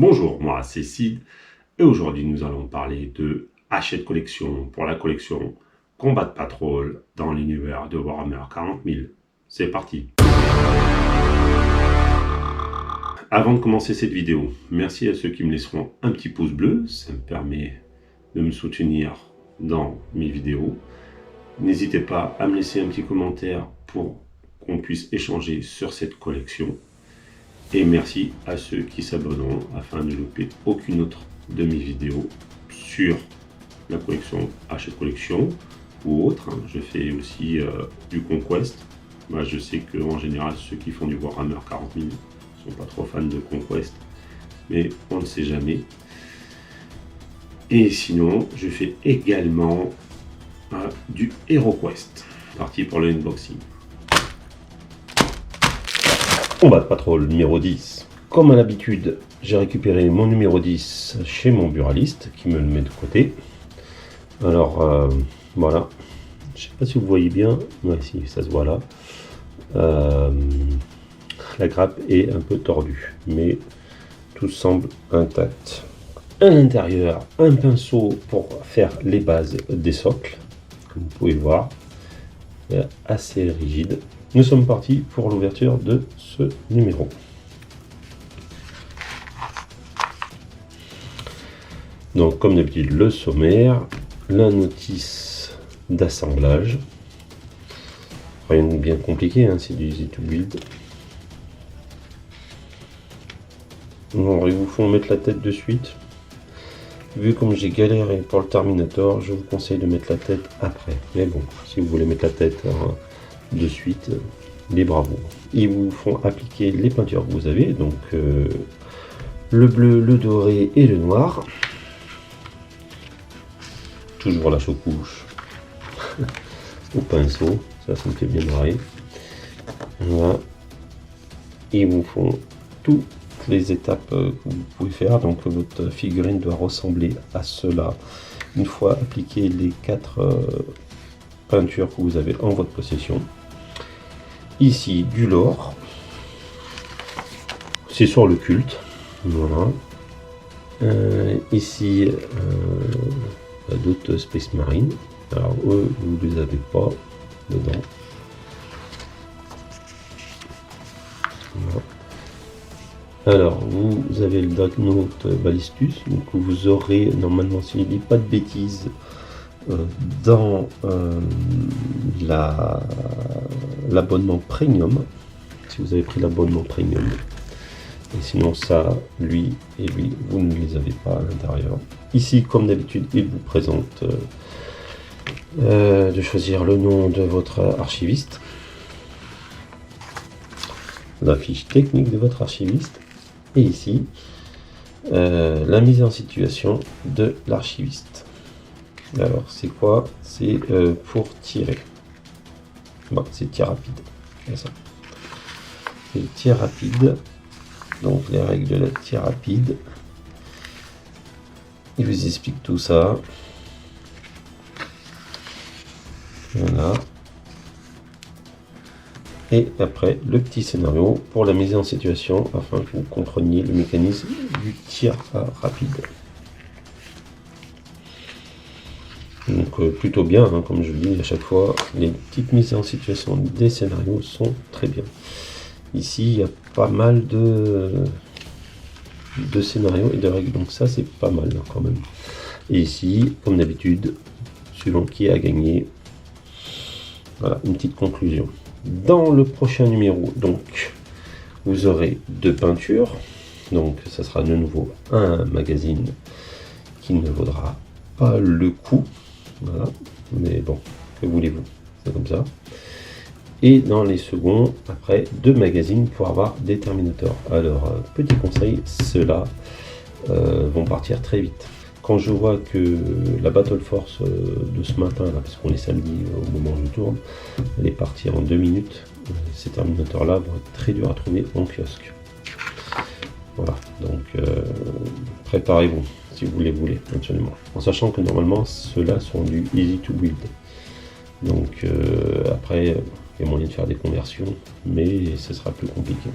Bonjour, moi c'est Sid et aujourd'hui nous allons parler de Hachette Collection pour la collection Combat Patrol dans l'univers de Warhammer 40 000. C'est parti. Avant de commencer cette vidéo, merci à ceux qui me laisseront un petit pouce bleu, ça me permet de me soutenir dans mes vidéos. N'hésitez pas à me laisser un petit commentaire pour qu'on puisse échanger sur cette collection. Et merci à ceux qui s'abonneront afin de ne louper aucune autre de mes vidéos sur la collection Hachette Collection ou autre. Je fais aussi du Conquest. Moi, je sais qu'en général, ceux qui font du Warhammer 40 000 ne sont pas trop fans de Conquest, mais on ne sait jamais. Et sinon, je fais également du HeroQuest. Parti pour le unboxing. Combat Patrol numéro 10. Comme à l'habitude, j'ai récupéré mon numéro 10 chez mon buraliste qui me le met de côté. Alors voilà, je sais pas si vous voyez bien, ouais, si ça se voit là. La grappe est un peu tordue, mais tout semble intact. À l'intérieur, un pinceau pour faire les bases des socles, comme vous pouvez le voir, assez rigide. Nous sommes partis pour l'ouverture de ce numéro. Donc comme d'habitude, le sommaire, la notice d'assemblage. Rien de bien compliqué, hein, c'est du easy to build. Alors, ils vous font mettre la tête de suite. Vu comme j'ai galéré pour le Terminator, je vous conseille de mettre la tête après. Mais bon, si vous voulez mettre la tête de suite, libre à vous. Ils vous font appliquer les peintures que vous avez, donc le bleu, le doré et le noir. Toujours la chaux-couche au pinceau, ça me fait bien marrer. Voilà. Ils vous font toutes les étapes que vous pouvez faire, donc votre figurine doit ressembler à cela une fois appliqué les 4 peintures que vous avez en votre possession. Ici du lore, c'est sur le culte, voilà. Ici d'autres Space Marine, alors eux vous les avez pas dedans. Voilà. Alors vous avez le Dreadnought Ballistus, donc vous aurez normalement, s'il ne dit pas de bêtises, dans l'abonnement premium, si vous avez pris l'abonnement premium, et sinon ça, lui et lui, vous ne les avez pas à l'intérieur. Ici, comme d'habitude, il vous présente de choisir le nom de votre archiviste, la fiche technique de votre archiviste, et ici la mise en situation de l'archiviste. Alors c'est quoi? C'est pour tirer. Bon, c'est tir rapide. C'est le tir rapide. Donc les règles de la tir rapide. Il vous explique tout ça. Voilà. Et après le petit scénario pour la mise en situation afin que vous compreniez le mécanisme du tir rapide. Donc plutôt bien, hein, comme je le dis à chaque fois, les petites mises en situation des scénarios sont très bien. Ici il y a pas mal de scénarios et de règles, donc ça c'est pas mal hein, quand même. Et ici, comme d'habitude, suivant qui a gagné, voilà une petite conclusion. Dans le prochain numéro, donc, vous aurez 2 peintures, donc ça sera de nouveau un magazine qui ne vaudra pas le coup. Voilà, mais bon, que voulez-vous, c'est comme ça. Et dans les seconds, après 2 magazines pour avoir des Terminators. Alors, petit conseil, ceux-là vont partir très vite. Quand je vois que la Battle Force de ce matin, là, parce qu'on est samedi au moment où je tourne, elle est partie en 2 minutes, ces Terminators-là vont être très durs à trouver en kiosque. Voilà, donc préparez-vous si vous les voulez, absolument. En sachant que normalement, ceux-là sont du easy to build. Donc après, il y a moyen de faire des conversions, mais ce sera plus compliqué.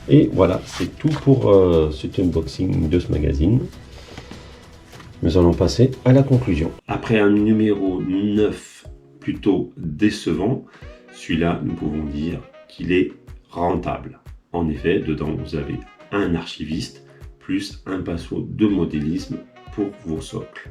Et voilà, c'est tout pour cet unboxing de ce magazine. Nous allons passer à la conclusion. Après un numéro 9 plutôt décevant, celui-là, nous pouvons dire qu'il est rentable. En effet, dedans, vous avez un archiviste plus un pinceau de modélisme pour vos socles.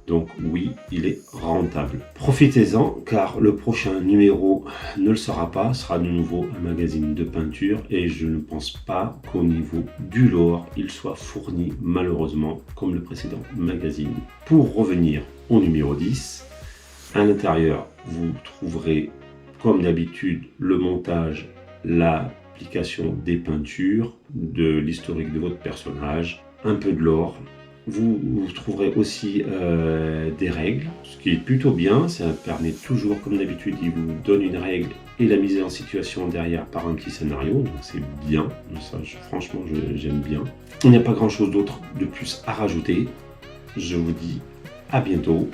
Donc oui, il est rentable. Profitez-en car le prochain numéro ne le sera pas, sera de nouveau un magazine de peinture et je ne pense pas qu'au niveau du lore, il soit fourni malheureusement comme le précédent magazine. Pour revenir au numéro 10, à l'intérieur, vous trouverez comme d'habitude le montage, l'application des peintures, de l'historique de votre personnage, un peu de lore. Vous trouverez aussi des règles, ce qui est plutôt bien, ça permet toujours, comme d'habitude, il vous donne une règle et la mise en situation derrière par un petit scénario, donc c'est bien, ça, franchement j'aime bien. Il n'y a pas grand chose d'autre de plus à rajouter, je vous dis à bientôt